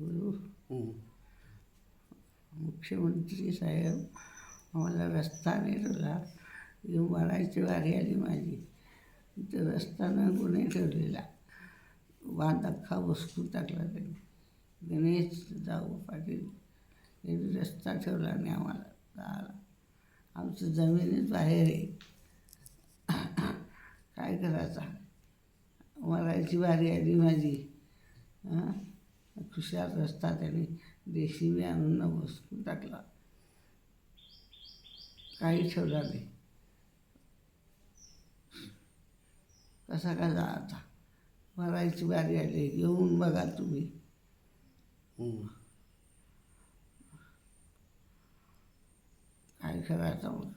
गुरु हं. मुख्यमंत्री साहेब आम्हाला रस्ता नाही ठेवला. मरायची वारी आली माझी. तिथं रस्ता न गुन्हे ठेवलेला. बांध अख्खा बसकून टाकला त्यांनी. गणेश जाऊ पाटील यांनी रस्ता ठेवला नाही आम्हाला जायला. आमचं जमिनीत बाहेर आहे. काय करायचा. मरायची वारी आली माझी. हां, खुशाल रस्ता त्यांनी देशी आणून न बसकून टाकला. काही ठेवला नाही. कसा का जायचा. मरायची वारी आली. येऊन बघा तुम्ही. हं. काय करायचं मग.